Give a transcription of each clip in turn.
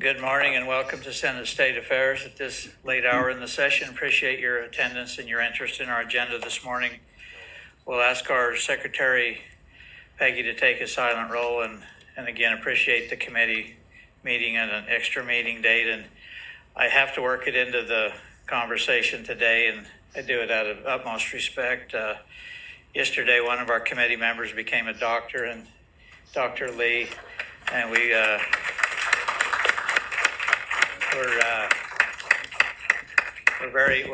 Good morning and welcome to Senate State Affairs at this late hour in the session. Appreciate your attendance and your interest in our agenda this morning. We'll ask our Secretary, Peggy, to take a silent roll and again, appreciate the committee meeting and an extra meeting date. And I have to work it into the conversation today, and I do it out of utmost respect. Yesterday, one of our committee members became a doctor, and Dr. Lee, and we're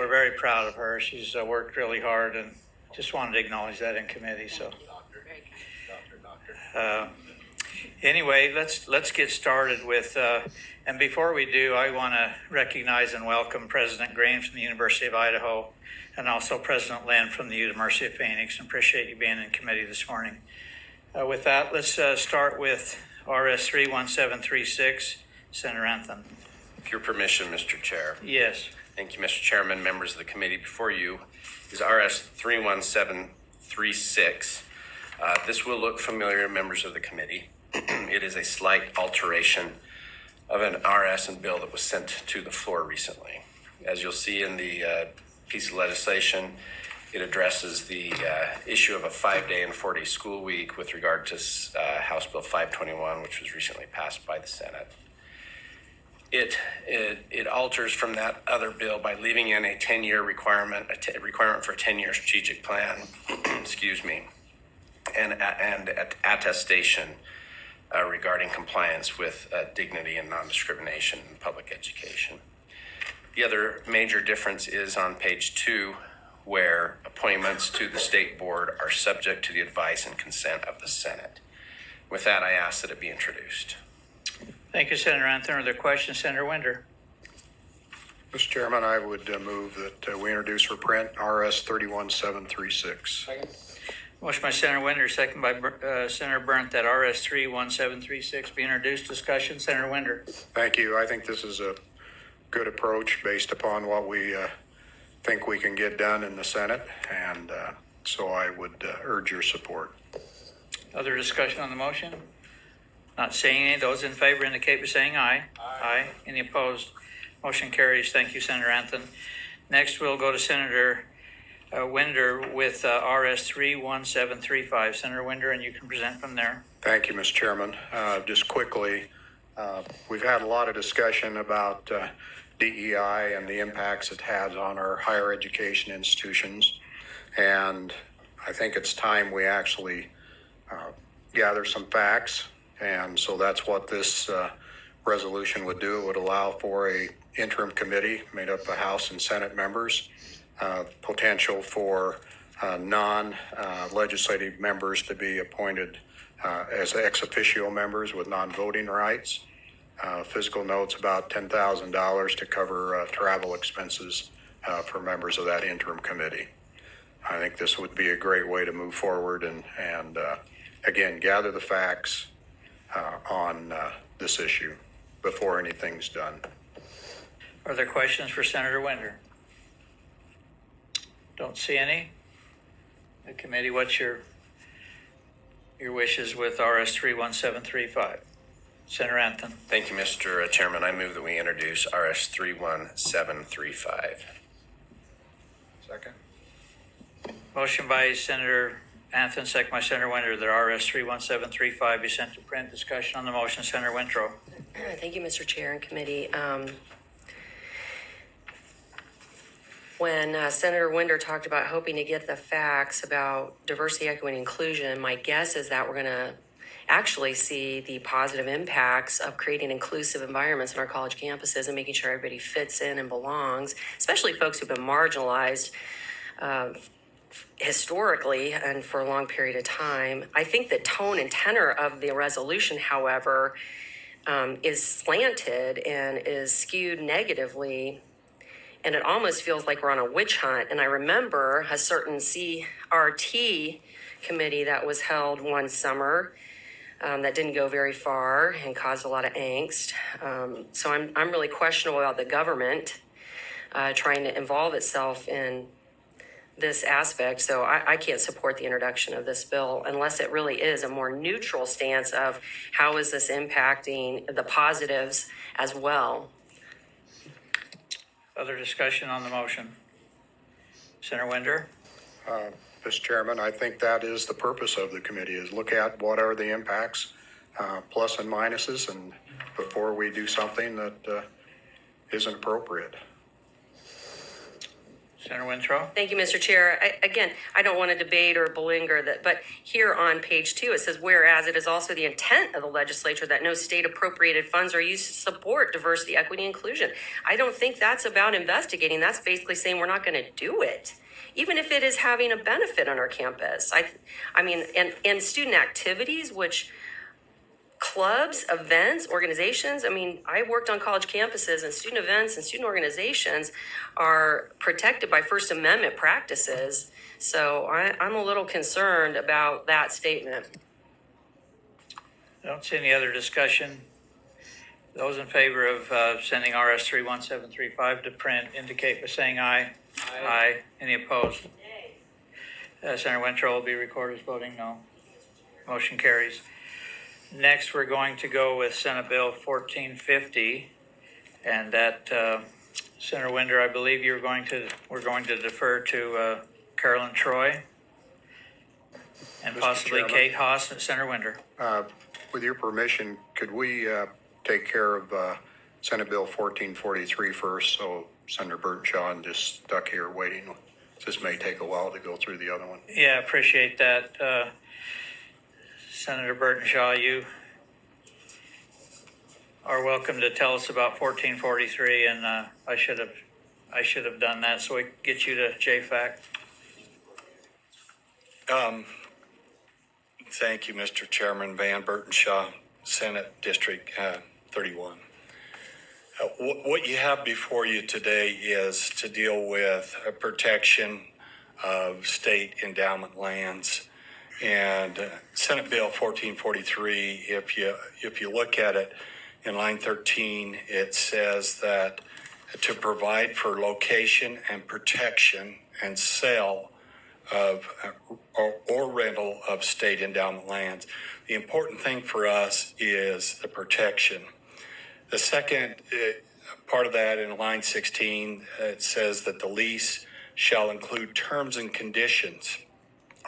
very proud of her. She's worked really hard, and just wanted to acknowledge that in committee. So, anyway, let's get started with. And before we do, I want to recognize and welcome President Green from the University of Idaho, and also President Lynn from the University of Phoenix. And appreciate you being in committee this morning. With that, let's start with RS 31736. Senator Anthem. With your permission, Mr. Chair. Yes. Thank you, Mr. Chairman, members of the committee. Before you is RS 31736. This will look familiar to members of the committee. It is a slight alteration of an RS and bill that was sent to the floor recently. As you'll see in the piece of legislation, it addresses the issue of a 5-day and 4-day school week with regard to House Bill 521, which was recently passed by the Senate. It alters from that other bill by leaving in a 10-year requirement, a requirement for a 10-year strategic plan, excuse me, and attestation regarding compliance with dignity and non-discrimination in public education. The other major difference is on page 2, where appointments to the state board are subject to the advice and consent of the Senate. With that, I ask that it be introduced. Thank you, Senator Anthem. Are there questions? Senator Winder. Mr. Chairman, I would move that we introduce for print RS 31736. Second. Motion by Senator Winder, second by Senator Burnt, that RS 31736 be introduced. Discussion. Senator Winder. Thank you. I think this is a good approach based upon what we think we can get done in the Senate, and so I would urge your support. Other discussion on the motion? Not seeing any. Those in favor indicate by saying aye. Aye. Any opposed? Motion carries. Thank you, Senator Anthem. Next, we'll go to Senator Winder with RS 31735. Senator Winder, and you can present from there. Thank you, Mr. Chairman. Just quickly, we've had a lot of discussion about DEI and the impacts it has on our higher education institutions, and I think it's time we actually gather some facts. And so that's what this resolution would do. It would allow for a interim committee made up of House and Senate members, potential for non-legislative members to be appointed as ex officio members with non-voting rights. Fiscal notes about $10,000 to cover travel expenses for members of that interim committee. I think this would be a great way to move forward and again, gather the facts on this issue before anything's done. Are there questions for Senator Winder? Don't see any. The committee, what's your wishes with RS 31735? Senator Anthem. Thank you, Mr. Chairman. I move that we introduce RS 31735. Second. Motion by Senator Anthem, second by Senator Winder, that RS 31735 be sent to print. Discussion on the motion. Senator Winthrop. Thank you, Mr. Chair and committee. When Senator Winder talked about hoping to get the facts about diversity, equity, and inclusion, my guess is that we're going to actually see the positive impacts of creating inclusive environments in our college campuses and making sure everybody fits in and belongs, especially folks who've been marginalized historically and for a long period of time. I think the tone and tenor of the resolution, however, is slanted and is skewed negatively, and it almost feels like we're on a witch hunt. And I remember a certain CRT committee that was held one summer that didn't go very far and caused a lot of angst. So I'm really questionable about the government trying to involve itself in this aspect. So I can't support the introduction of this bill unless it really is a more neutral stance of how is this impacting the positives as well. Other discussion on the motion? Senator Winder? Mr. Chairman, I think that is the purpose of the committee, is look at what are the impacts, plus and minuses, and before we do something that isn't appropriate. Senator Wintrow? Thank you, Mr. Chair. I don't want to debate or belinger that, but here on page 2, it says, whereas it is also the intent of the legislature that no state appropriated funds are used to support diversity, equity, inclusion. I don't think that's about investigating. That's basically saying we're not going to do it, even if it is having a benefit on our campus. I mean, and student activities, which clubs, events, organizations. I mean, I worked on college campuses, and student events and student organizations are protected by First Amendment practices. So I'm a little concerned about that statement. I don't see any other discussion. Those in favor of sending RS 31735 to print indicate by saying aye. Aye. Any opposed? Senator Wintrow will be recorded as voting no. Motion carries. Next, we're going to go with Senate Bill 1450, and that, Senator Winder, I believe we're going to defer to Carolyn Troy and Mr. possibly Chairman. Kate Haas and Senator Winder. With your permission, could we take care of Senate Bill 1443 first, so Senator Burton-Shaw just stuck here waiting? This may take a while to go through the other one. Yeah, appreciate that. Senator Burton-Shaw, you are welcome to tell us about 1443, and I should have done that so we could get you to JFAC. Thank you, Mr. Chairman. Van Burton-Shaw, Senate District 31. What you have before you today is to deal with a protection of state endowment lands. And Senate Bill 1443, if you look at it in line 13, it says that to provide for location and protection and sale of or rental of state endowment lands. The important thing for us is the protection. The second part of that in line 16, it says that the lease shall include terms and conditions.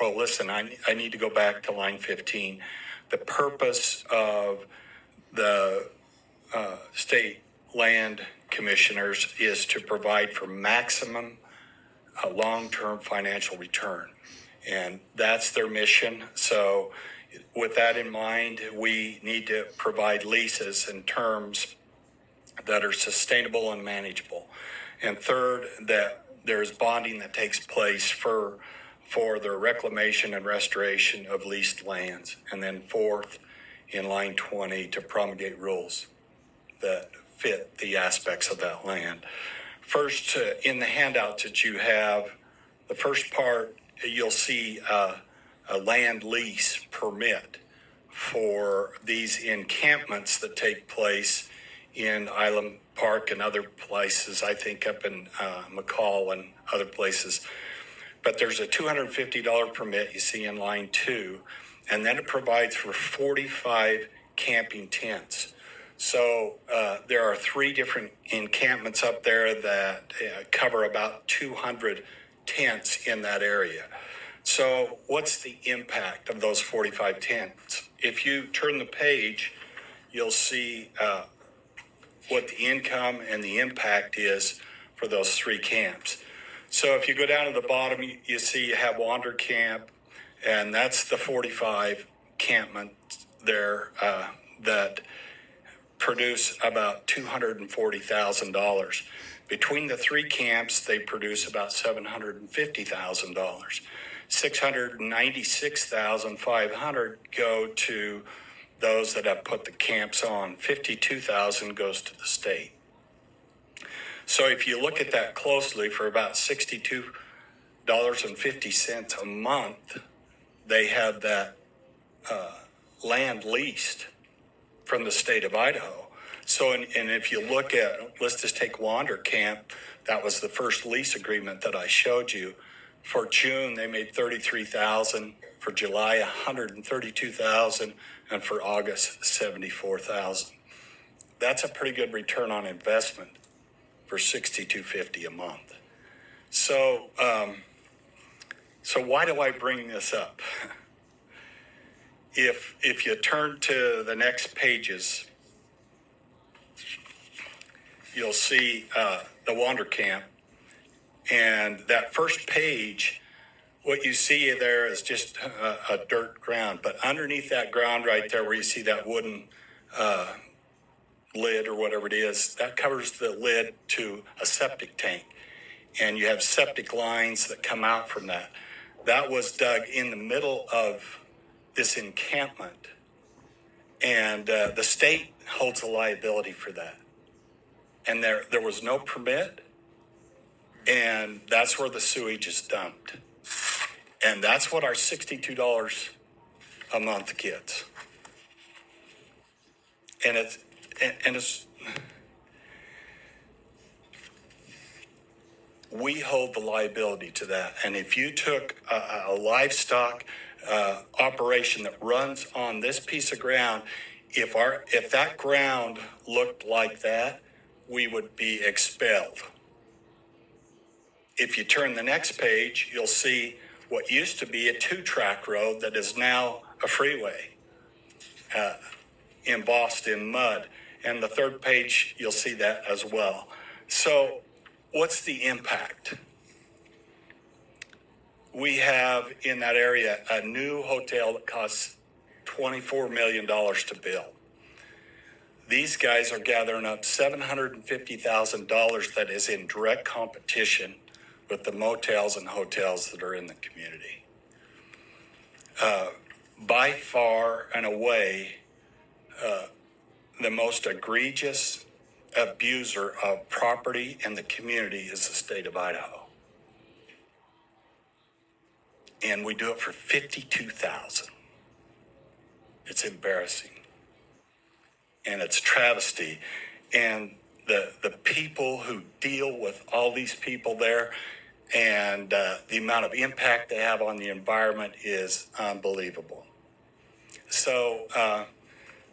Oh, listen, I need to go back to line 15. The purpose of the state land commissioners is to provide for maximum long-term financial return. And that's their mission. So with that in mind, we need to provide leases and terms that are sustainable and manageable. And third, that there's bonding that takes place for the reclamation and restoration of leased lands. And then fourth, in line 20, to promulgate rules that fit the aspects of that land. First, in the handouts that you have, the first part, you'll see a land lease permit for these encampments that take place in Island Park and other places, I think up in McCall and other places. But there's a $250 permit you see in line 2, and then it provides for 45 camping tents. So there are 3 different encampments up there that cover about 200 tents in that area. So what's the impact of those 45 tents? If you turn the page, you'll see what the income and the impact is for those 3 camps. So if you go down to the bottom, you see you have Wander Camp, and that's the 45 campments there that produce about $240,000. Between the 3 camps, they produce about $750,000. $696,500 go to those that have put the camps on. $52,000 goes to the state. So if you look at that closely, for about $62.50 a month, they have that land leased from the state of Idaho. So, and if you look at, let's just take Wander Camp, that was the first lease agreement that I showed you. For June, they made $33,000. For July, $132,000, and for August, $74,000. That's a pretty good return on investment for $6,250 a month. So why do I bring this up? If you turn to the next pages, you'll see the Wander Camp, and that first page, what you see there is just a dirt ground, but underneath that ground right there where you see that wooden lid or whatever it is, that covers the lid to a septic tank. And you have septic lines that come out from that. That was dug in the middle of this encampment. And the state holds a liability for that. And there was no permit. And that's where the sewage is dumped. And that's what our $62 a month gets. And it's we hold the liability to that. And if you took a livestock operation that runs on this piece of ground, if that ground looked like that, we would be expelled. If you turn the next page, you'll see what used to be a 2-track road that is now a freeway, embossed in mud. And the third page, you'll see that as well. So what's the impact? We have in that area a new hotel that costs $24 million to build. These guys are gathering up $750,000 that is in direct competition with the motels and hotels that are in the community. By far and away, the most egregious abuser of property and the community is the state of Idaho. And we do it for $52,000. It's embarrassing. And it's travesty. And the people who deal with all these people there and the amount of impact they have on the environment is unbelievable. So,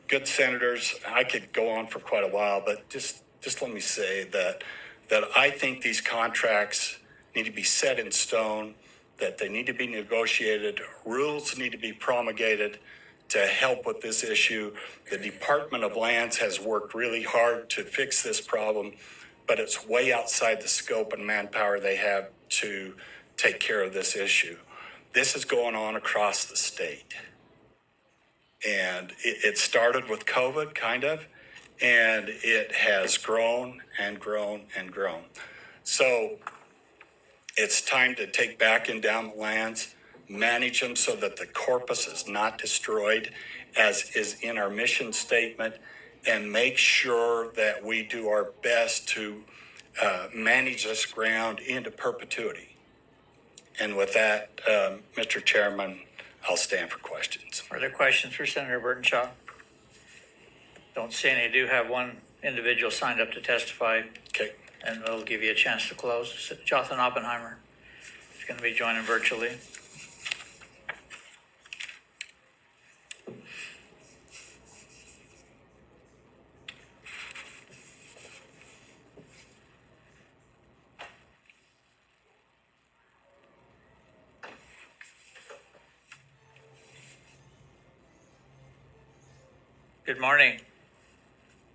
good senators, I could go on for quite a while, but just let me say that I think these contracts need to be set in stone, that they need to be negotiated, rules need to be promulgated to help with this issue. The Department of Lands has worked really hard to fix this problem, but it's way outside the scope and manpower they have to take care of this issue. This is going on across the state. And it started with COVID, kind of, and it has grown and grown and grown. So it's time to take back endowment lands, manage them so that the corpus is not destroyed, as is in our mission statement, and make sure that we do our best to manage this ground into perpetuity. And with that, Mr. Chairman, I'll stand for questions. Further questions for Senator Burton Shaw? Don't see any. I do have one individual signed up to testify, Okay. and we'll give you a chance to close. Jonathan Oppenheimer is going to be joining virtually. Good morning.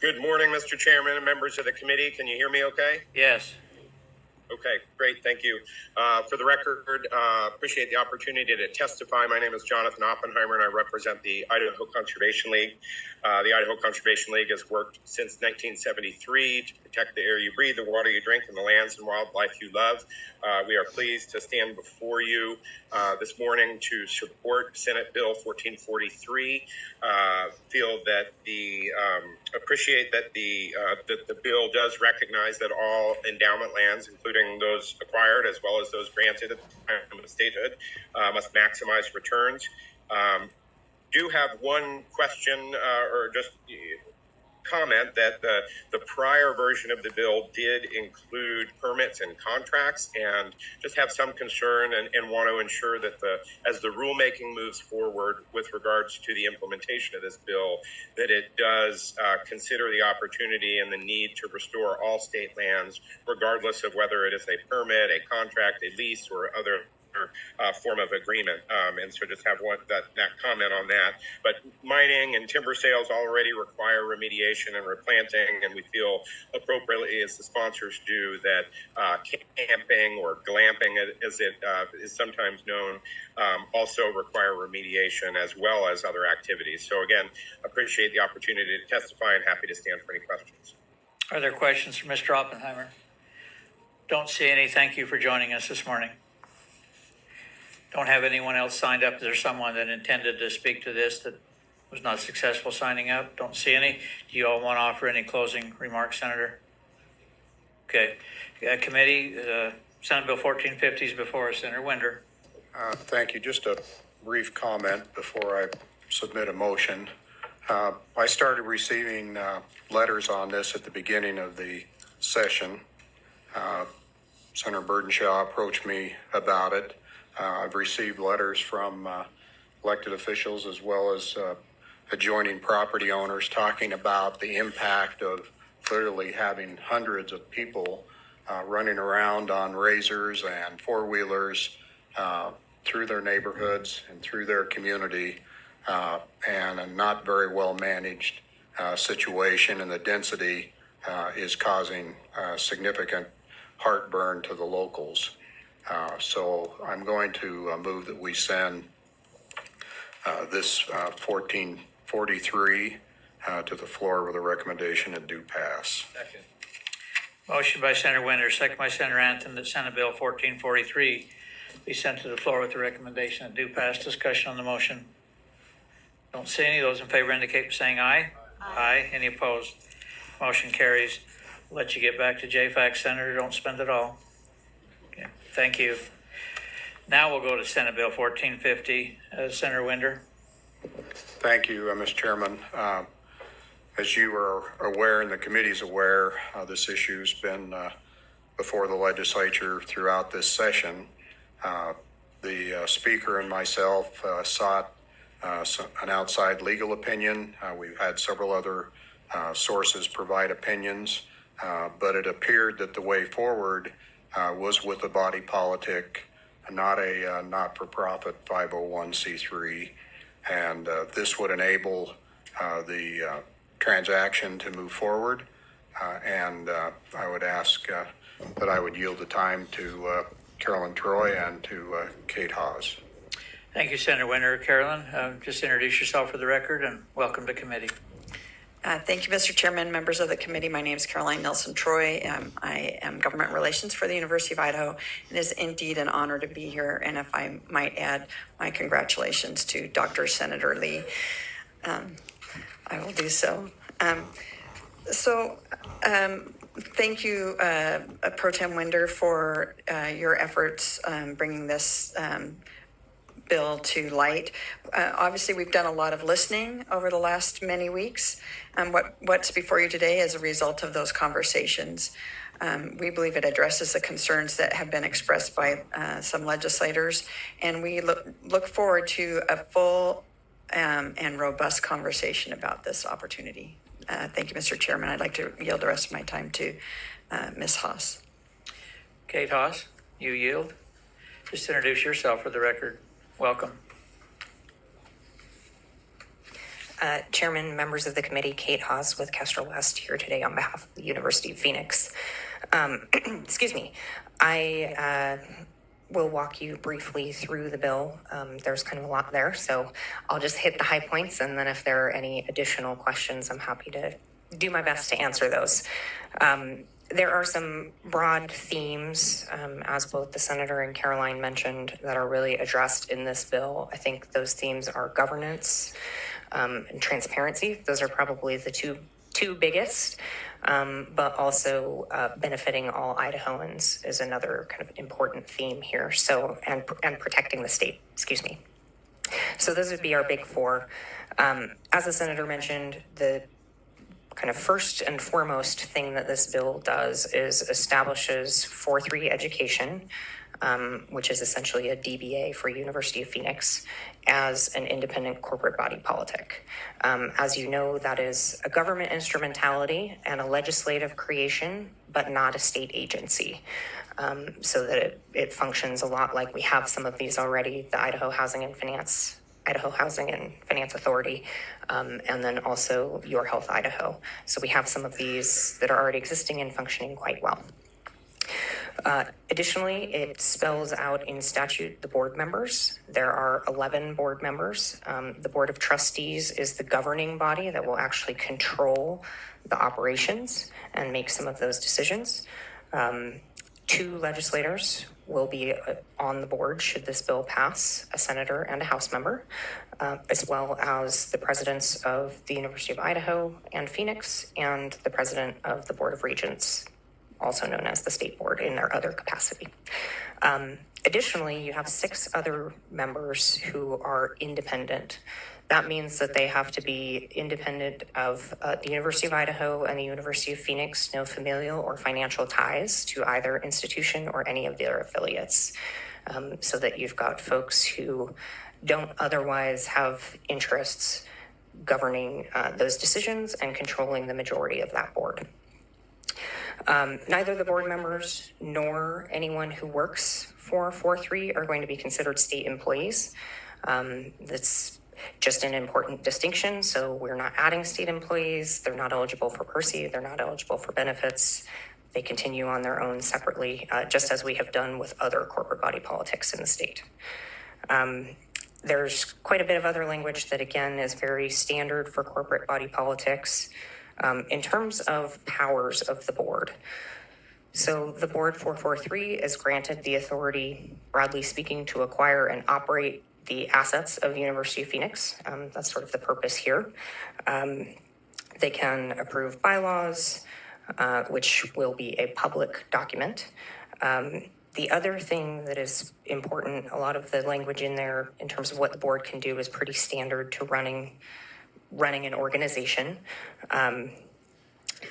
Good morning, Mr. Chairman and members of the committee. Can you hear me okay? Yes. Okay, great. Thank you. For the record, appreciate the opportunity to testify. My name is Jonathan Oppenheimer, and I represent the Idaho Conservation League. The Idaho Conservation League has worked since 1973 to protect the air you breathe, the water you drink, and the lands and wildlife you love. We are pleased to stand before you this morning to support Senate Bill 1443. Feel that appreciate that the bill does recognize that all endowment lands, including those acquired as well as those granted at the time of statehood, must maximize returns. Do have one question or just comment that the prior version of the bill did include permits and contracts, and just have some concern and want to ensure that as the rulemaking moves forward with regards to the implementation of this bill, that it does consider the opportunity and the need to restore all state lands, regardless of whether it is a permit, a contract, a lease, or other form of agreement. And so just have that comment on that. But mining and timber sales already require remediation and replanting, and we feel appropriately, as the sponsors do, that camping or glamping, as it is sometimes known, also require remediation as well as other activities. So again, appreciate the opportunity to testify and happy to stand for any questions. Are there questions for Mr. Oppenheimer? Don't see any. Thank you for joining us this morning. Don't have anyone else signed up. Is there someone that intended to speak to this that was not successful signing up? Don't see any. Do you all want to offer any closing remarks, Senator? Okay. Committee, Senate Bill 1450 is before us. Senator Winder. Thank you. Just a brief comment before I submit a motion. I started receiving letters on this at the beginning of the session. Senator Burdenshaw approached me about it. I've received letters from elected officials as well as adjoining property owners talking about the impact of literally having hundreds of people running around on razors and four-wheelers through their neighborhoods and through their community, and a not very well managed situation, and the density is causing significant heartburn to the locals. So I'm going to move that we send this 1443 to the floor with a recommendation and do pass. Second. Motion by Senator Winder, second by Senator Anton, that Senate Bill 1443 be sent to the floor with a recommendation and do pass. Discussion on the motion. Don't see any. Those in favor indicate by saying aye. Aye. Any opposed? Motion carries. Let you get back to JFAC, Senator. Don't spend it all. Okay. Thank you. Now we'll go to Senate Bill 1450. Senator Winder. Thank you, Mr. Chairman. As you are aware and the committee is aware, this issue's been before the legislature throughout this session. The speaker and myself sought an outside legal opinion. We've had several other sources provide opinions, but it appeared that the way forward was with a body politic, not a not-for-profit 501c3, and this would enable the transaction to move forward, and I would ask that I would yield the time to Carolyn Troy and to Kate Hawes. Thank you, Senator Winder. Carolyn, just introduce yourself for the record and welcome to committee. Thank you, Mr. Chairman, members of the committee. My name is Caroline Nelson Troy. I am Government Relations for the University of Idaho. It is indeed an honor to be here, and if I might add, my congratulations to Dr. Senator Lee. I will do so. Thank you, Pro Tem Winder, for your efforts bringing this bill to light. Obviously, we've done a lot of listening over the last many weeks. What's before you today is a result of those conversations. We believe it addresses the concerns that have been expressed by some legislators, and we look forward to a full and robust conversation about this opportunity. Thank you, Mr. Chairman. I'd like to yield the rest of my time to Ms. Haas. Kate Hawes, you yield. Just introduce yourself for the record. Welcome. Chairman, members of the committee, Kate Haas with Kestrel West here today on behalf of the University of Phoenix. Excuse me. I will walk you briefly through the bill. There's kind of a lot there, so I'll just hit the high points, and then if there are any additional questions, I'm happy to do my best to answer those. There are some broad themes, as both the Senator and Caroline mentioned, that are really addressed in this bill. I think those themes are governance and transparency. Those are probably the two biggest, but also benefiting all Idahoans is another kind of important theme here. So, and protecting the state, excuse me. So those would be our big four. As the Senator mentioned, the kind of first and foremost thing that this bill does is establishes 4-3 education, which is essentially a DBA for University of Phoenix, as an independent corporate body politic. As you know, that is a government instrumentality and a legislative creation, but not a state agency. So that it functions a lot like we have some of these already, the Idaho Housing and Finance Authority, and then also Your Health Idaho. So we have some of these that are already existing and functioning quite well. Additionally, it spells out in statute the board members. There are 11 board members. The Board of Trustees is the governing body that will actually control the operations and make some of those decisions. 2 legislators will be on the board should this bill pass, a senator and a House member, as well as the presidents of the University of Idaho and Phoenix and the president of the Board of Regents, also known as the state board in their other capacity. Additionally, you have 6 other members who are independent. That means that they have to be independent of the University of Idaho and the University of Phoenix, no familial or financial ties to either institution or any of their affiliates, so that you've got folks who don't otherwise have interests governing those decisions and controlling the majority of that board. Neither the board members nor anyone who works for 4-3 are going to be considered state employees. That's just an important distinction. So we're not adding state employees. They're not eligible for PERSI. They're not eligible for benefits. They continue on their own separately, just as we have done with other corporate body politics in the state. There's quite a bit of other language that, again, is very standard for corporate body politics. In terms of powers of the board, so the board 443 is granted the authority, broadly speaking, to acquire and operate the assets of University of Phoenix. That's sort of the purpose here. They can approve bylaws, which will be a public document. The other thing that is important, a lot of the language in there in terms of what the board can do is pretty standard to running an organization.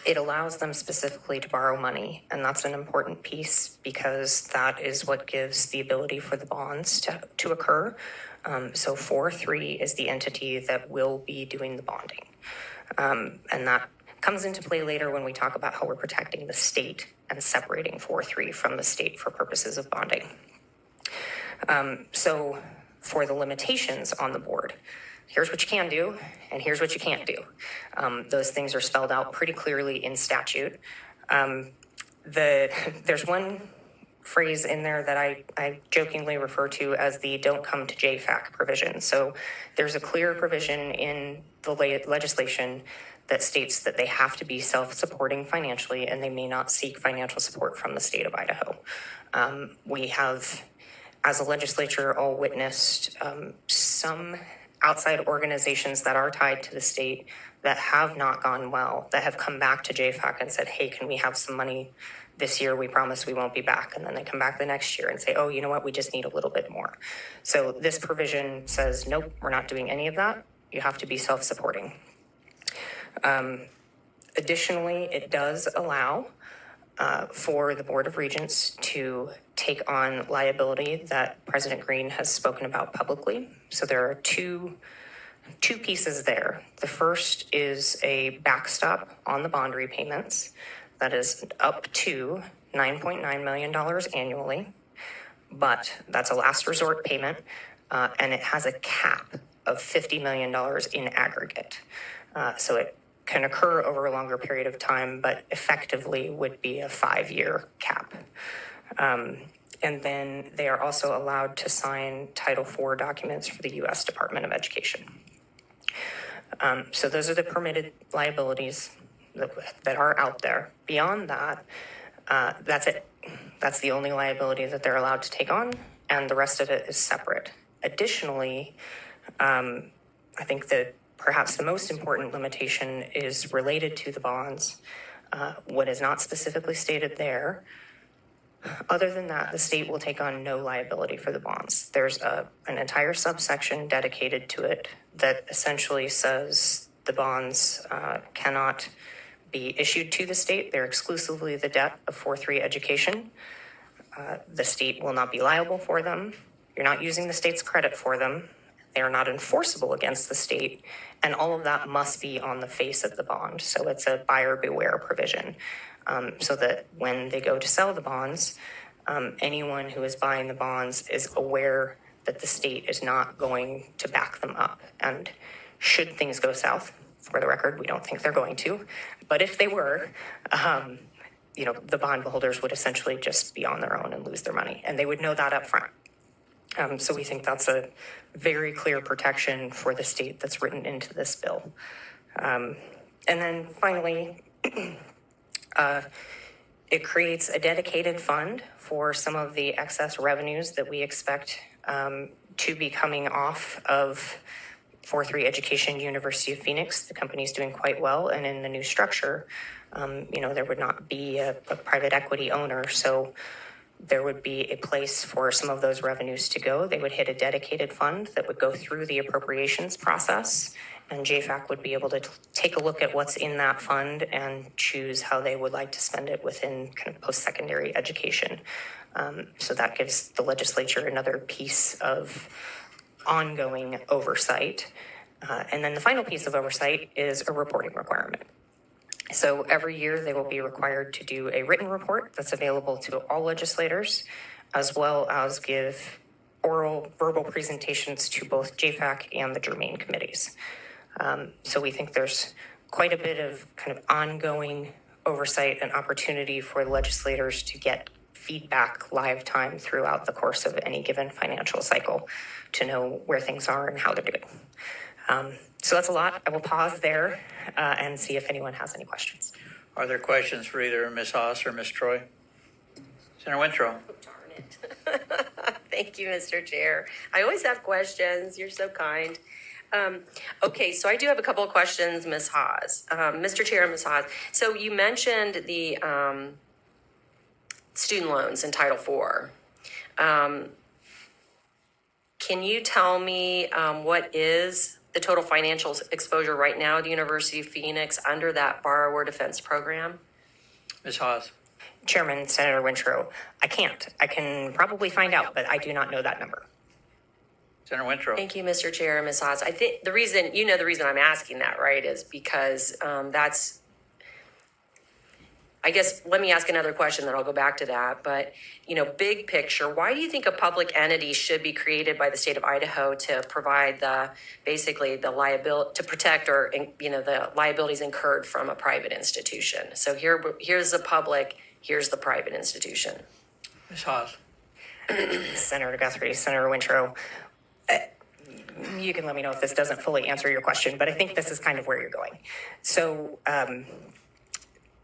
It allows them specifically to borrow money, and that's an important piece because that is what gives the ability for the bonds to occur. So 4-3 is the entity that will be doing the bonding. And that comes into play later when we talk about how we're protecting the state and separating 4-3 from the state for purposes of bonding. So for the limitations on the board, here's what you can do, and here's what you can't do. Those things are spelled out pretty clearly in statute. There's one phrase in there that I jokingly refer to as the don't come to JFAC provision. So there's a clear provision in the legislation that states that they have to be self-supporting financially and they may not seek financial support from the state of Idaho. We have, as a legislature, all witnessed some outside organizations that are tied to the state that have not gone well, that have come back to JFAC and said, hey, can we have some money this year? We promise we won't be back. And then they come back the next year and say, oh, you know what? We just need a little bit more. So this provision says, nope, we're not doing any of that. You have to be self-supporting. Additionally, it does allow for the Board of Regents to take on liability that President Green has spoken about publicly. So there are two pieces there. The first is a backstop on the bond repayments that is up to $9.9 million annually, but that's a last resort payment, and it has a cap of $50 million in aggregate. So it can occur over a longer period of time, but effectively would be a 5-year cap. And then they are also allowed to sign Title IV documents for the U.S. Department of Education. So those are the permitted liabilities that are out there. Beyond that, that's it. That's the only liability that they're allowed to take on, and the rest of it is separate. Additionally, I think that perhaps the most important limitation is related to the bonds. What is not specifically stated there, other than that, the state will take on no liability for the bonds. There's an entire subsection dedicated to it that essentially says the bonds cannot be issued to the state. They're exclusively the debt of 4-3 education. The state will not be liable for them. You're not using the state's credit for them. They are not enforceable against the state. And all of that must be on the face of the bond. So it's a buyer beware provision. So that when they go to sell the bonds, anyone who is buying the bonds is aware that the state is not going to back them up. And should things go south, for the record, we don't think they're going to, but if they were, the bondholders would essentially just be on their own and lose their money, and they would know that up front. So we think that's a very clear protection for the state that's written into this bill. And then finally, it creates a dedicated fund for some of the excess revenues that we expect to be coming off of 4-3 Education University of Phoenix. The company's doing quite well, and in the new structure, there would not be a private equity owner, so there would be a place for some of those revenues to go. They would hit a dedicated fund that would go through the appropriations process, and JFAC would be able to take a look at what's in that fund and choose how they would like to spend it within kind of post-secondary education. So that gives the legislature another piece of ongoing oversight. And then the final piece of oversight is a reporting requirement. So every year they will be required to do a written report that's available to all legislators, as well as give verbal presentations to both JFAC and the germane committees. So we think there's quite a bit of kind of ongoing oversight and opportunity for legislators to get feedback live time throughout the course of any given financial cycle to know where things are and how they're doing. So that's a lot. I will pause there and see if anyone has any questions. Are there questions for either Ms. Haas or Ms. Troy? Senator Wintrow. Oh, darn it. Thank you, Mr. Chair. I always have questions. You're so kind. Okay, so I do have a couple of questions, Ms. Haas. Mr. Chair and Ms. Haas. So you mentioned the student loans in Title IV. Can you tell me what is the total financial exposure right now at the University of Phoenix under that borrower defense program? Ms. Haas. Chairman, Senator Wintrow, I can't. I can probably find out, but I do not know that number. Senator Wintrow. Thank you, Mr. Chair and Ms. Haas. I think the reason I'm asking that, right, is because I guess, let me ask another question, then I'll go back to that. But, big picture, why do you think a public entity should be created by the state of Idaho to provide the liability, to protect or, the liabilities incurred from a private institution? So here's the public, here's the private institution. Ms. Haas. Senator Guthrie, Senator Wintrow, you can let me know if this doesn't fully answer your question, but I think this is kind of where you're going. So,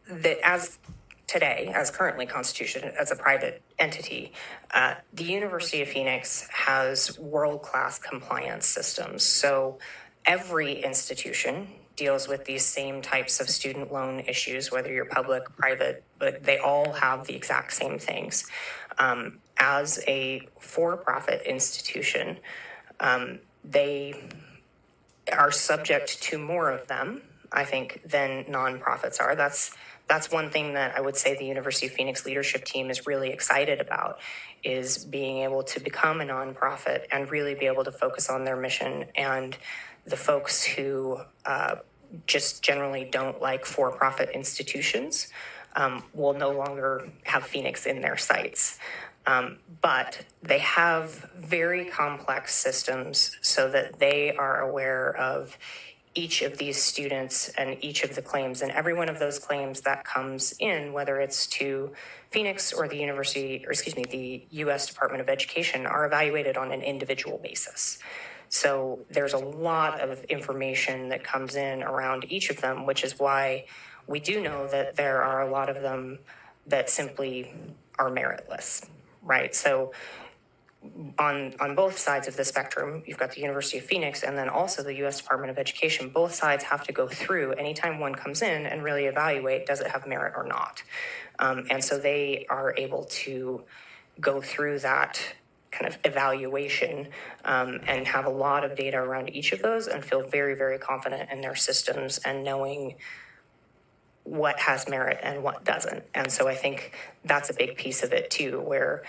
that as today, as currently constituted as a private entity, the University of Phoenix has world-class compliance systems. So every institution deals with these same types of student loan issues, whether you're public, private, but they all have the exact same things. As a for-profit institution, they are subject to more of them, I think, than nonprofits are. That's one thing that I would say the University of Phoenix leadership team is really excited about, is being able to become a nonprofit and really be able to focus on their mission. And the folks who just generally don't like for-profit institutions will no longer have Phoenix in their sights. But they have very complex systems so that they are aware of each of these students and each of the claims, and every one of those claims that comes in, whether it's to Phoenix or the U.S. Department of Education, are evaluated on an individual basis. So there's a lot of information that comes in around each of them, which is why we do know that there are a lot of them that simply are meritless, right? So on both sides of the spectrum, you've got the University of Phoenix and then also the U.S. Department of Education. Both sides have to go through anytime one comes in and really evaluate, does it have merit or not? And so they are able to go through that kind of evaluation and have a lot of data around each of those and feel very, very confident in their systems and knowing what has merit and what doesn't. And so I think that's a big piece of it too, where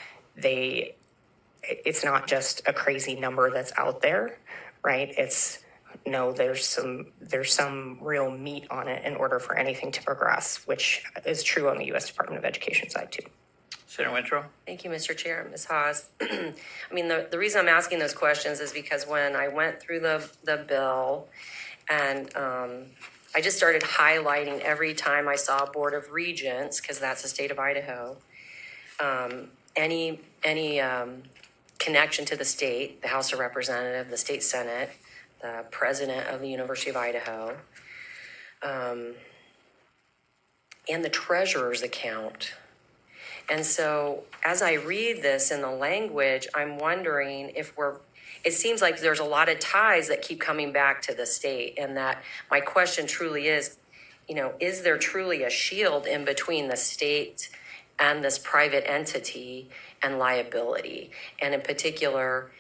it's not just a crazy number that's out there, right? It's no, there's some real meat on it in order for anything to progress, which is true on the U.S. Department of Education side too. Senator Wintrow? Thank you, Mr. Chair. Ms. Hawes. I mean, the reason I'm asking those questions is because when I went through the bill and I just started highlighting every time I saw Board of Regents, because that's the state of Idaho, any connection to the state, the House of Representatives, the state Senate, the president of the University of Idaho, and the treasurer's account. And so as I read this in the language, I'm wondering if it seems like there's a lot of ties that keep coming back to the state, and that my question truly is, is there truly a shield in between the state and this private entity and liability? And in particular,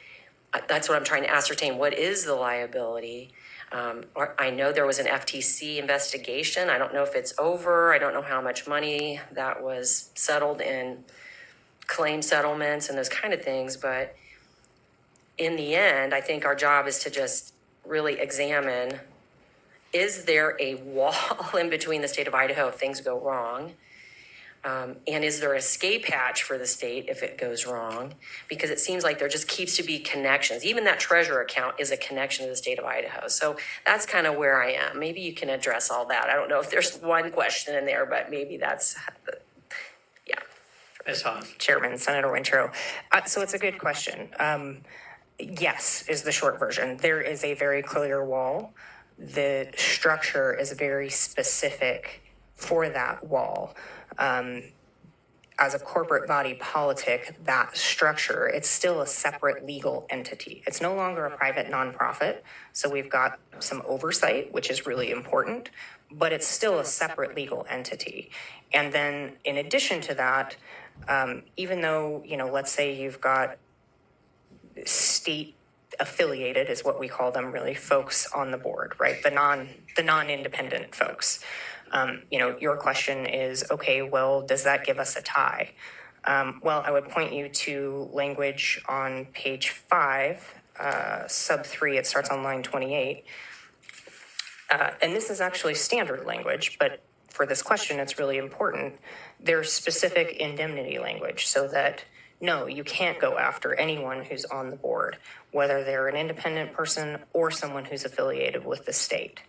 that's what I'm trying to ascertain. What is the liability? I know there was an FTC investigation. I don't know if it's over. I don't know how much money that was settled in claim settlements and those kind of things. But in the end, I think our job is to just really examine, is there a wall in between the state of Idaho if things go wrong? And is there an escape hatch for the state if it goes wrong? Because it seems like there just keeps to be connections. Even that treasurer account is a connection to the state of Idaho. So that's kind of where I am. Maybe you can address all that. I don't know if there's one question in there, but maybe that's, yeah. Ms. Hawes? Chairman, Senator Wintrow. So it's a good question. Yes, is the short version. There is a very clear wall. The structure is very specific for that wall. As a corporate body politic, that structure, it's still a separate legal entity. It's no longer a private nonprofit. So we've got some oversight, which is really important, but it's still a separate legal entity. And then in addition to that, even though, let's say you've got state affiliated is what we call them, really, folks on the board, right? The non-independent folks. Your question is, okay, well, does that give us a tie? Well, I would point you to language on page 5, sub 3, it starts on line 28. And this is actually standard language, but for this question, it's really important. There's specific indemnity language so that, no, you can't go after anyone who's on the board, whether they're an independent person or someone who's affiliated with the state,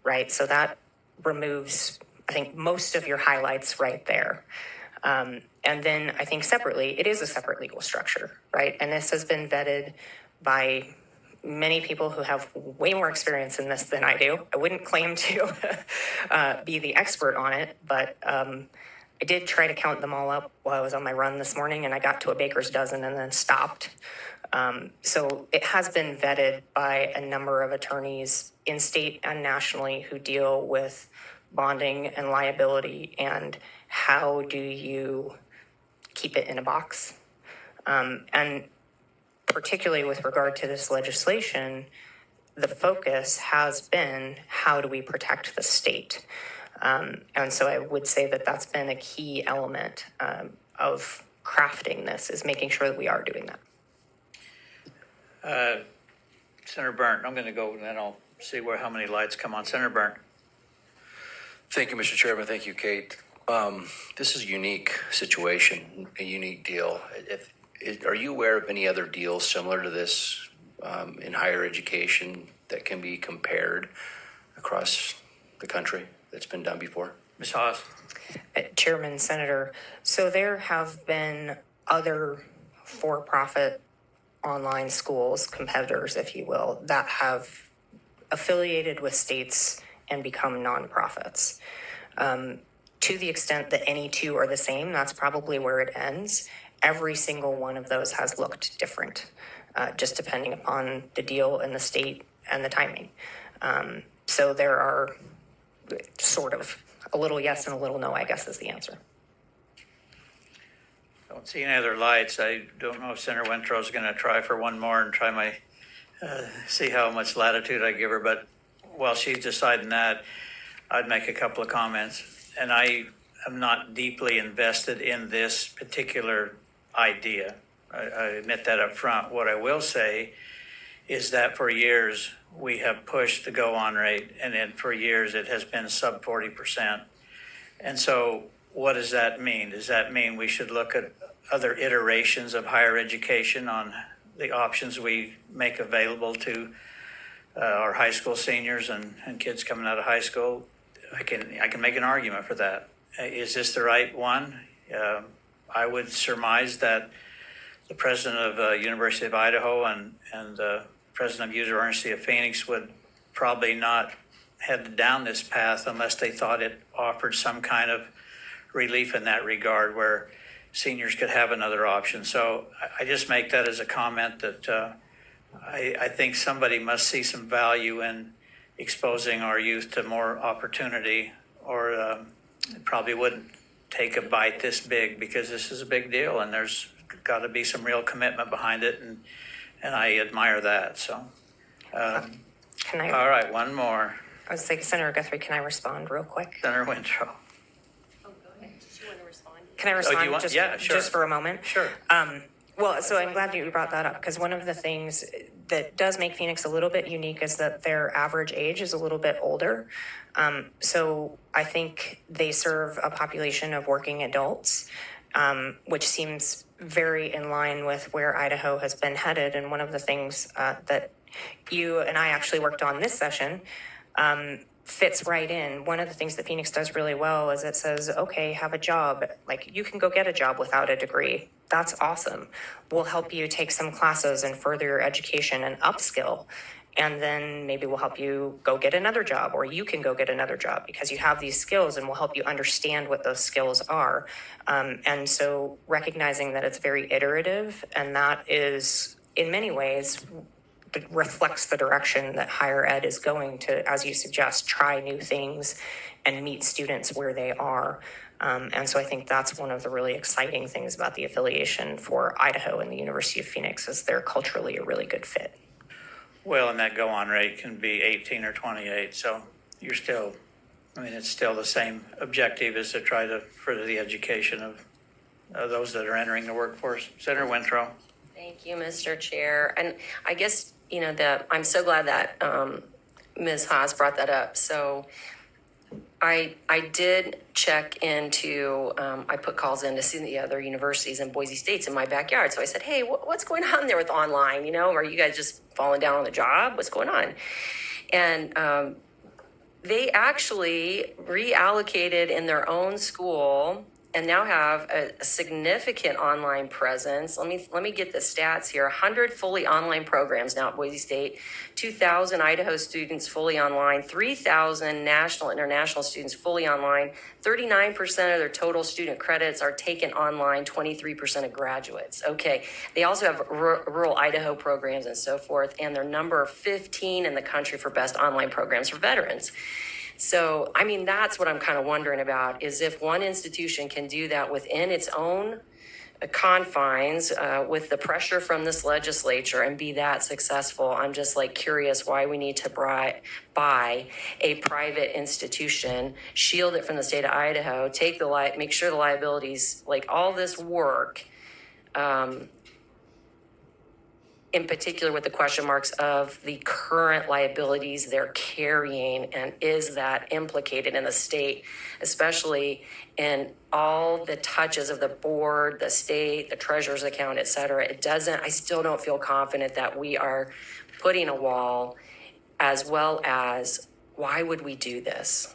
right? So that removes, I think, most of your highlights right there. And then I think separately, it is a separate legal structure, right? And this has been vetted by many people who have way more experience in this than I do. I wouldn't claim to be the expert on it, but I did try to count them all up while I was on my run this morning, and I got to a baker's dozen and then stopped. So it has been vetted by a number of attorneys in state and nationally who deal with bonding and liability and how do you keep it in a box. And particularly with regard to this legislation, the focus has been how do we protect the state? And so I would say that that's been a key element of crafting this, is making sure that we are doing that. Senator Byrne, I'm going to go and then I'll see how many lights come on. Senator Byrne. Thank you, Mr. Chairman. Thank you, Kate. This is a unique situation, a unique deal. Are you aware of any other deals similar to this in higher education that can be compared across the country that's been done before? Ms. Hawes? Chairman, Senator, so there have been other for-profit online schools, competitors, if you will, that have affiliated with states and become nonprofits. To the extent that any two are the same, that's probably where it ends. Every single one of those has looked different, just depending upon the deal and the state and the timing. So there are sort of a little yes and a little no, I guess, is the answer. Don't see any other lights. I don't know if Senator Wintrow's going to try for one more and try my, see how much latitude I give her. But while she's deciding that, I'd make a couple of comments. And I am not deeply invested in this particular idea. I admit that up front. What I will say is that for years we have pushed the go-on rate, and then for years it has been sub 40%. And so what does that mean? Does that mean we should look at other iterations of higher education on the options we make available to our high school seniors and kids coming out of high school? I can make an argument for that. Is this the right one? I would surmise that the president of University of Idaho and president of University of Phoenix would probably not head down this path unless they thought it offered some kind of relief in that regard where seniors could have another option. So I just make that as a comment that I think somebody must see some value in exposing our youth to more opportunity, or it probably wouldn't take a bite this big, because this is a big deal and there's got to be some real commitment behind it, and I admire that. So, Can I? all right, one more. I was like, Senator Guthrie, can I respond real quick? Senator Wintrow. Oh, go ahead. Did you want to respond? Can I do respond you want- just, yeah, sure. just for a moment? Sure. Well, so I'm glad you brought that up, because one of the things that does make Phoenix a little bit unique is that their average age is a little bit older. So I think they serve a population of working adults, which seems very in line with where Idaho has been headed. And one of the things that you and I actually worked on this session fits right in. One of the things that Phoenix does really well is it says, okay, have a job. Like, you can go get a job without a degree. That's awesome. We'll help you take some classes and further your education and upskill. And then maybe we'll help you go get another job, or you can go get another job because you have these skills, and we'll help you understand what those skills are. And so recognizing that it's very iterative, and that is in many ways reflects the direction that higher ed is going to, as you suggest, try new things and meet students where they are. And so I think that's one of the really exciting things about the affiliation for Idaho and the University of Phoenix, is they're culturally a really good fit. Well, and that go-on rate can be 18 or 28, so you're still, I mean, it's still the same objective, is to try to further the education of those that are entering the workforce. Senator Wintrow. Thank you, Mr. Chair. And I guess, I'm so glad that Ms. Haas brought that up. So I did check into, I put calls in to see the other universities, and Boise State's in my backyard. So I said, hey, what's going on there with online? Are you guys just falling down on the job? What's going on? And they actually reallocated in their own school and now have a significant online presence. Let me get the stats here. 100 fully online programs now at Boise State, 2,000 Idaho students fully online, 3,000 national, international students fully online, 39% of their total student credits are taken online, 23% of graduates. Okay, they also have rural Idaho programs and so forth, and they're number 15 in the country for best online programs for veterans. So, that's what I'm kind of wondering about, is if one institution can do that within its own confines with the pressure from this legislature and be that successful. I'm just curious why we need to buy a private institution, shield it from the state of Idaho, make sure the liabilities, all this work, in particular with the question marks of the current liabilities they're carrying, and is that implicated in the state, especially in all the touches of the board, the state, the treasurer's account, et cetera. I still don't feel confident that we are putting a wall, as well as, why would we do this?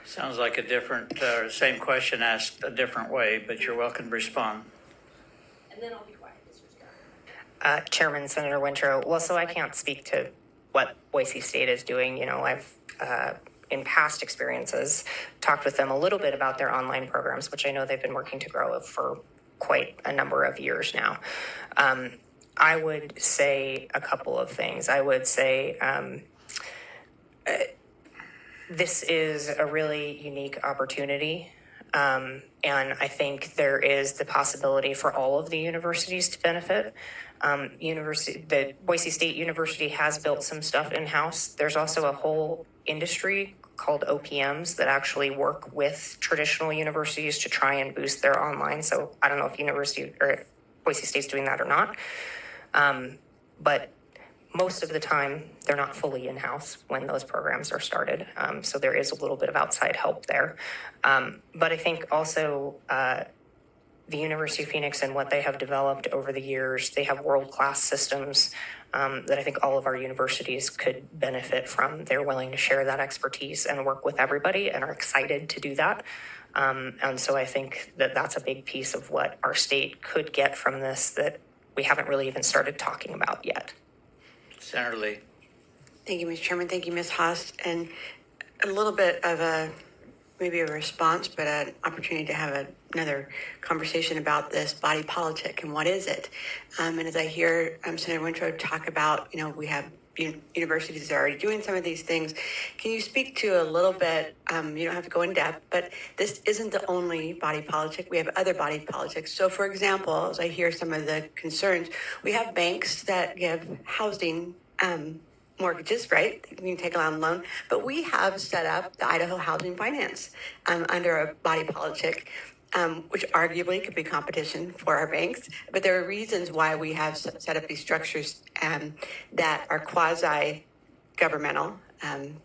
Sounds like a different, same question asked a different way, but you're welcome to respond. And then I'll be quiet. Chairman, Senator Wintrow. Well, so I can't speak to what Boise State is doing. I've, in past experiences, talked with them a little bit about their online programs, which I know they've been working to grow for quite a number of years now. I would say a couple of things. I would say this is a really unique opportunity And I think there is the possibility for all of the universities to benefit. The Boise State University has built some stuff in-house. There's also a whole industry called OPMs that actually work with traditional universities to try and boost their online. So I don't know if if Boise State's doing that or not. But most of the time, they're not fully in-house when those programs are started. So there is a little bit of outside help there. But I think also the University of Phoenix and what they have developed over the years, they have world-class systems that I think all of our universities could benefit from. They're willing to share that expertise and work with everybody and are excited to do that. And so I think that that's a big piece of what our state could get from this that we haven't really even started talking about yet. Senator Lee. Thank you, Mr. Chairman. Thank you, Ms. Haas. And a little bit of maybe a response, but an opportunity to have another conversation about this body politic and what is it. And as I hear Senator Wintrow talk about, we have universities that are already doing some of these things. Can you speak to a little bit, you don't have to go in depth, but this isn't the only body politic. We have other body politics. So for example, as I hear some of the concerns, we have banks that give housing mortgages, right? You can take on a loan, but we have set up the Idaho Housing Finance under a body politic, which arguably could be competition for our banks. But there are reasons why we have set up these structures that are quasi-governmental,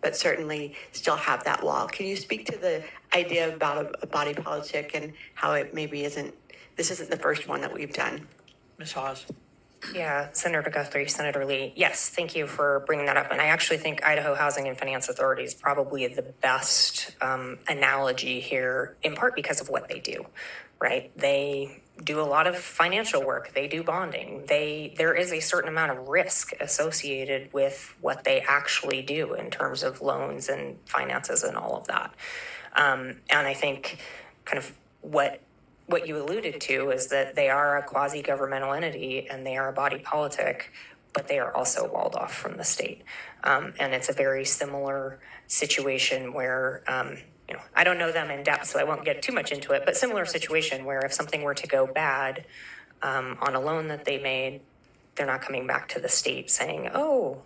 but certainly still have that wall. Can you speak to the idea about a body politic and how it maybe this isn't the first one that we've done? Ms. Hawes. Yeah, Senator Guthrie, Senator Lee. Yes, thank you for bringing that up. And I actually think Idaho Housing and Finance Authority is probably the best analogy here, in part because of what they do, right? They do a lot of financial work. They do bonding. There is a certain amount of risk associated with what they actually do in terms of loans and finances and all of that. And I think kind of what you alluded to is that they are a quasi-governmental entity and they are a body politic, but they are also walled off from the state. And it's a very similar situation where, I don't know them in depth, so I won't get too much into it, but similar situation where if something were to go bad on a loan that they made, they're not coming back to the state saying, oh,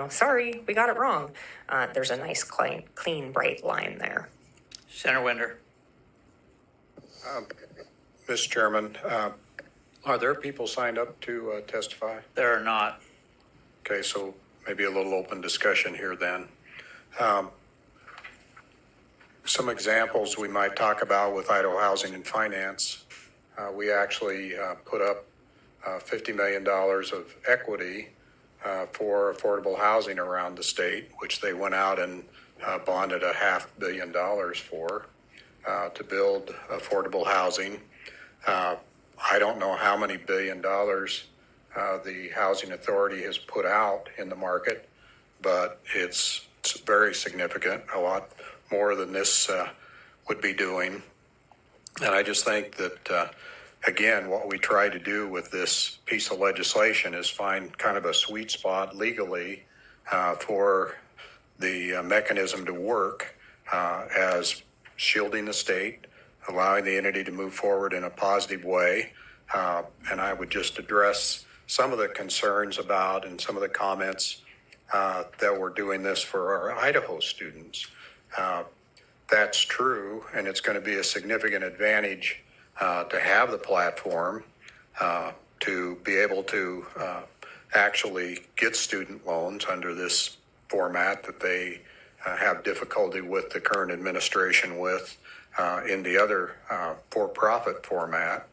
sorry, we got it wrong. There's a nice, clean, bright line there. Senator Winder. Mr. Chairman, are there people signed up to testify? There are not. Okay, so maybe a little open discussion here then. Some examples we might talk about with Idaho Housing and Finance. We actually put up $50 million of equity for affordable housing around the state, which they went out and bonded $500 million for to build affordable housing. I don't know how many $billion the Housing Authority has put out in the market, but it's very significant, a lot more than this would be doing. And I just think that, again, what we try to do with this piece of legislation is find kind of a sweet spot legally for the mechanism to work as shielding the state, allowing the entity to move forward in a positive way. And I would just address some of the concerns about and some of the comments that we're doing this for our Idaho students. That's true, and it's going to be a significant advantage to have the platform to be able to actually get student loans under this format that they have difficulty with the current administration with in the other for-profit format.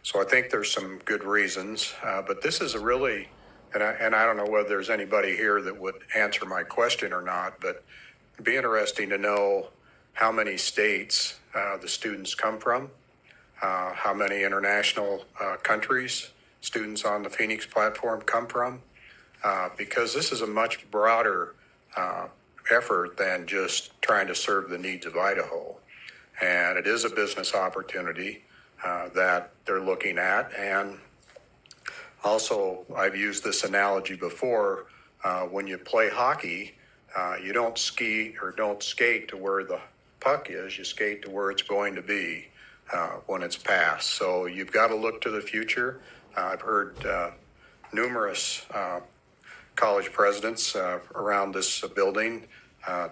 So I think there's some good reasons, but this is a really, and I don't know whether there's anybody here that would answer my question or not, but it'd be interesting to know how many states the students come from, how many international countries students on the Phoenix platform come from, because this is a much broader effort than just trying to serve the needs of Idaho. And it is a business opportunity that they're looking at. And also, I've used this analogy before, when you play hockey, you don't ski or don't skate to where the puck is, you skate to where it's going to be when it's passed. So you've got to look to the future. I've heard numerous college presidents around this building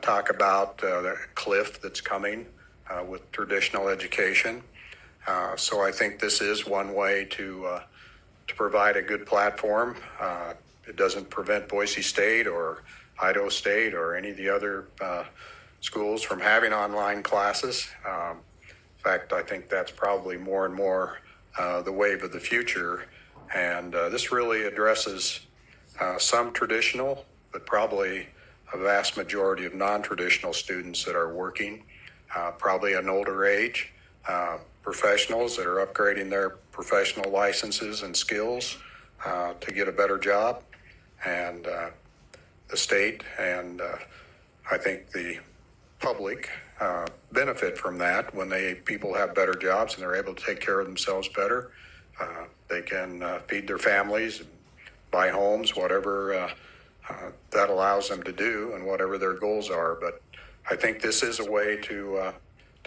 talk about the cliff that's coming with traditional education. So I think this is one way to provide a good platform. It doesn't prevent Boise State or Idaho State or any of the other schools from having online classes. In fact, I think that's probably more and more the wave of the future. And this really addresses some traditional, but probably a vast majority of non-traditional students that are working, probably an older age, professionals that are upgrading their professional licenses and skills to get a better job, and the state and I think the public benefit from that when people have better jobs and they're able to take care of themselves better. They can feed their families, buy homes, whatever that allows them to do, and whatever their goals are. But I think this is a way to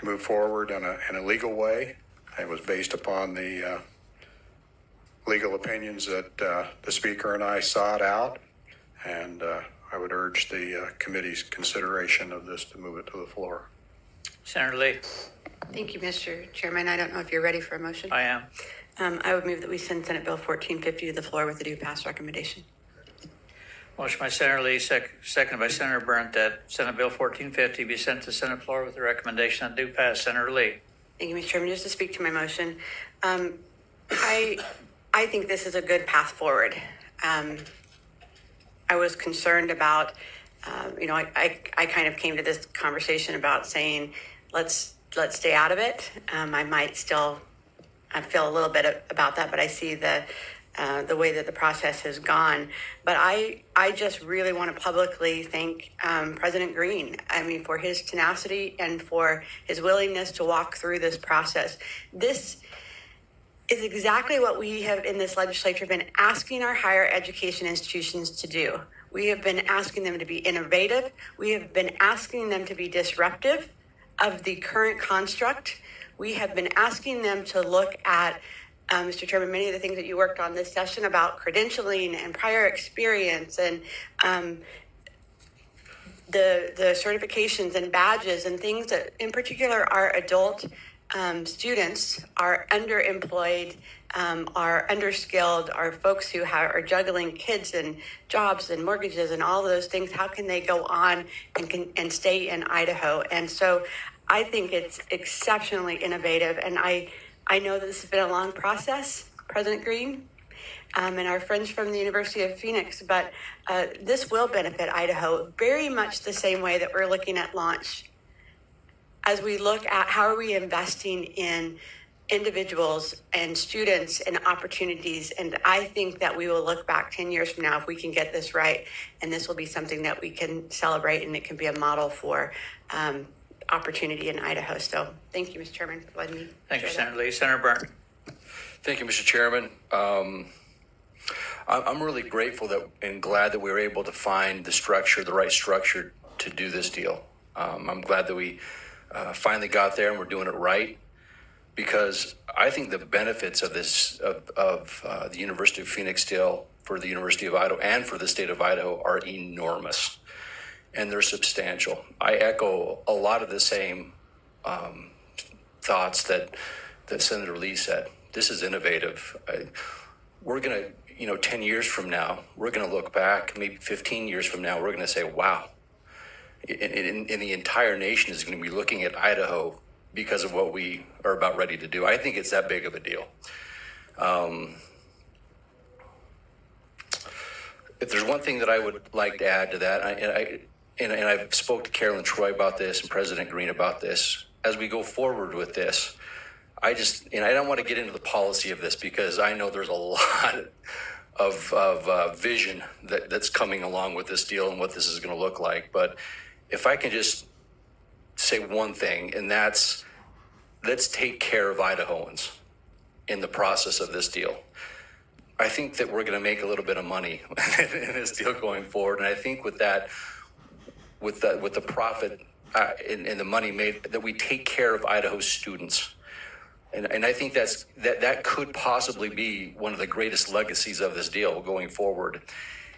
move forward in a legal way. It was based upon the legal opinions that the speaker and I sought out, and I would urge the committee's consideration of this to move it to the floor. Senator Lee. Thank you, Mr. Chairman. I don't know if you're ready for a motion. I am. I would move that we send Senate Bill 1450 to the floor with a due pass recommendation. Motion by Senator Lee, seconded by Senator Burnt, that Senate Bill 1450 be sent to Senate floor with a recommendation on due pass. Senator Lee. Thank you, Mr. Chairman. Just to speak to my motion, I think this is a good path forward. I was concerned about, I kind of came to this conversation about saying, let's stay out of it. I might still feel a little bit about that, but I see the way that the process has gone. But I just really want to publicly thank President Green, for his tenacity and for his willingness to walk through this process. This is exactly what we have in this legislature been asking our higher education institutions to do. We have been asking them to be innovative. We have been asking them to be disruptive of the current construct. We have been asking them to look at, Mr. Chairman, many of the things that you worked on this session about credentialing and prior experience and the certifications and badges and things that in particular our adult students are underemployed, are underskilled, are folks who are juggling kids and jobs and mortgages and all of those things. How can they go on and stay in Idaho? And so I think it's exceptionally innovative. And I know that this has been a long process, President Green, and our friends from the University of Phoenix, but this will benefit Idaho very much the same way that we're looking at launch. As we look at how are we investing in individuals and students and opportunities, and I think that we will look back 10 years from now if we can get this right, and this will be something that we can celebrate, and it can be a model for opportunity in Idaho. So thank you, Mr. Chairman, for letting me. Thank you, Senator Lee. Senator Burnt. Thank you, Mr. Chairman. I'm really grateful that and glad that we were able to find the right structure to do this deal. I'm glad that we finally got there and we're doing it right, because I think the benefits of this of the University of Phoenix deal for the University of Idaho and for the state of Idaho are enormous, and they're substantial. I echo a lot of the same thoughts that Senator Lee said. This is innovative. We're going to, 10 years from now, we're going to look back, maybe 15 years from now, we're going to say, wow. In the entire nation is going to be looking at Idaho because of what we are about ready to do. I think it's that big of a deal. If there's one thing that I would like to add to that, and I've spoke to Carolyn Troy about this and President Green about this, as we go forward with this, I don't want to get into the policy of this because I know there's a lot of vision that's coming along with this deal and what this is going to look like. But if I can just say one thing, and that's, let's take care of Idahoans in the process of this deal. I think that we're going to make a little bit of money in this deal going forward. And I think with that, with the profit in the money made, that we take care of Idaho's students. And I think that could possibly be one of the greatest legacies of this deal going forward,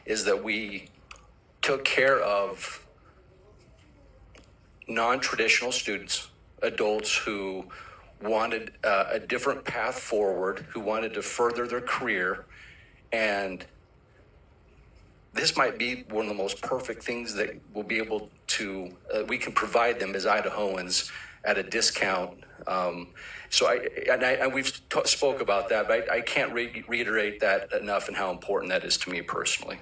is that we took care of non-traditional students, adults who wanted a different path forward, who wanted to further their career. And this might be one of the most perfect things that we'll be able to, we can provide them as Idahoans at a discount. We've spoke about that, but I can't reiterate that enough and how important that is to me personally.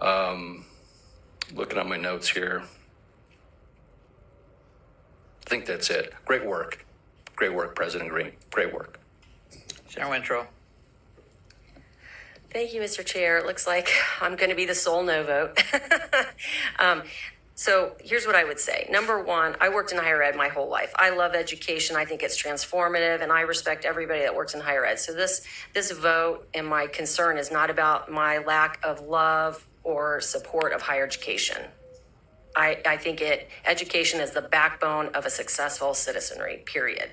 Looking at my notes here. I think that's it. Great work. Great work, President Green. Great work. Senator Wintrow. Thank you, Mr. Chair. It looks like I'm going to be the sole no vote. So here's what I would say. Number one, I worked in higher ed my whole life. I love education. I think it's transformative, and I respect everybody that works in higher ed. So this vote and my concern is not about my lack of love or support of higher education. I think education is the backbone of a successful citizenry, period.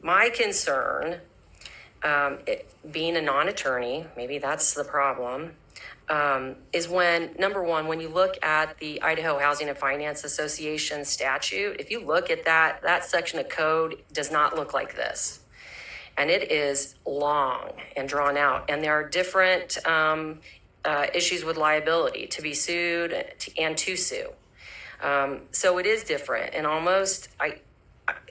My concern, being a non-attorney, maybe that's the problem, is when, number one, when you look at the Idaho Housing and Finance Association statute, if you look at that section of code does not look like this. And it is long and drawn out. And there are different issues with liability, to be sued and to sue. So it is different. And almost,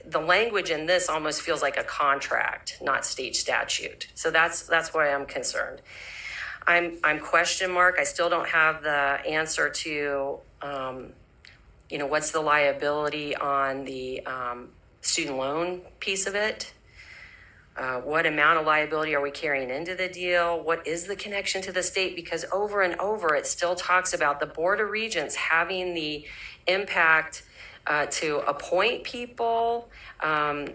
the language in this almost feels like a contract, not state statute. So that's why I'm concerned. I'm question mark. I still don't have the answer to, what's the liability on the student loan piece of it? What amount of liability are we carrying into the deal? What is the connection to the state? Because over and over, it still talks about the Board of Regents having the impact to appoint people.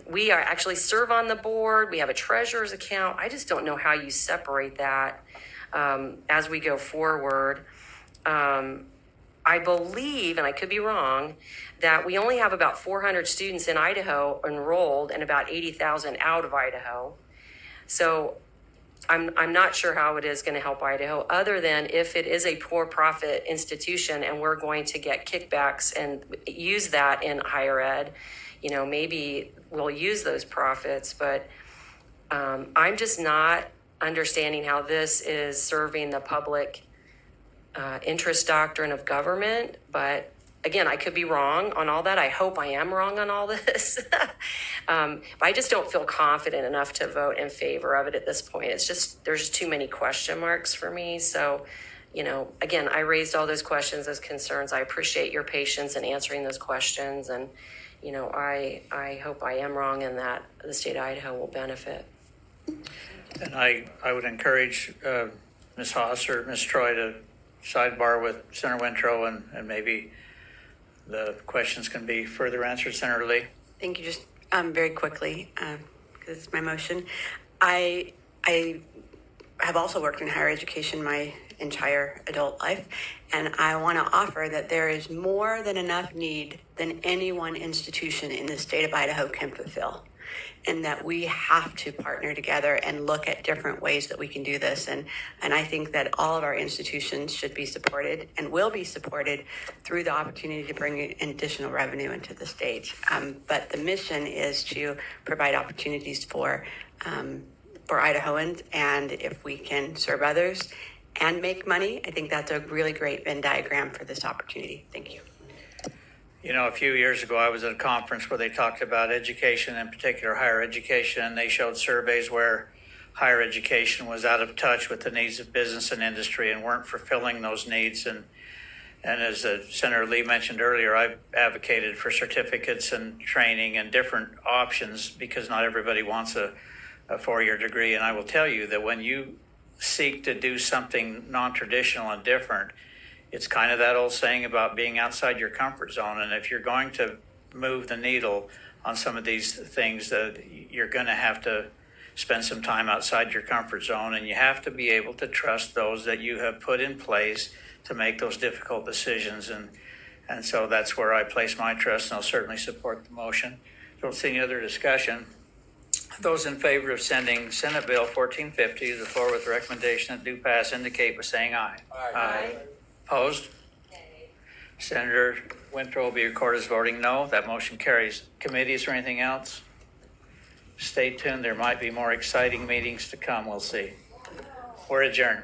We are actually serve on the board. We have a treasurer's account. I just don't know how you separate that as we go forward. I believe, and I could be wrong, that we only have about 400 students in Idaho enrolled and about 80,000 out of Idaho. So I'm not sure how it is going to help Idaho, other than if it is a for-profit institution and we're going to get kickbacks and use that in higher ed, maybe we'll use those profits. But I'm just not understanding how this is serving the public interest doctrine of government. But again, I could be wrong on all that. I hope I am wrong on all this. But I just don't feel confident enough to vote in favor of it at this point. It's just, there's too many question marks for me. So, again, I raised all those questions as concerns. I appreciate your patience in answering those questions. And, I hope I am wrong and that the state of Idaho will benefit. And I would encourage Ms. Haas or Ms. Troy to sidebar with Senator Wintrow and maybe the questions can be further answered. Senator Lee. Thank you. Just very quickly, because it's my motion. I have also worked in higher education my entire adult life, and I want to offer that there is more than enough need than any one institution in the state of Idaho can fulfill, and that we have to partner together and look at different ways that we can do this. And I think that all of our institutions should be supported and will be supported through the opportunity to bring additional revenue into the state. But the mission is to provide opportunities for Idahoans, and if we can serve others and make money, I think that's a really great Venn diagram for this opportunity. Thank you. A few years ago, I was at a conference where they talked about education, in particular higher education, and they showed surveys where higher education was out of touch with the needs of business and industry and weren't fulfilling those needs. And as Senator Lee mentioned earlier, I've advocated for certificates and training and different options because not everybody wants a four-year degree. And I will tell you that when you seek to do something non-traditional and different, it's kind of that old saying about being outside your comfort zone. And if you're going to move the needle on some of these things, you're going to have to spend some time outside your comfort zone, and you have to be able to trust those that you have put in place to make those difficult decisions. And And so that's where I place my trust, and I'll certainly support the motion. Don't see any other discussion. Those in favor of sending Senate Bill 1450 to the floor with the recommendation that do pass indicate by saying aye. Aye. Opposed? Senator Winter will be recorded as voting no. That motion carries. Committees or anything else? Stay tuned. There might be more exciting meetings to come. We'll see. We're adjourned.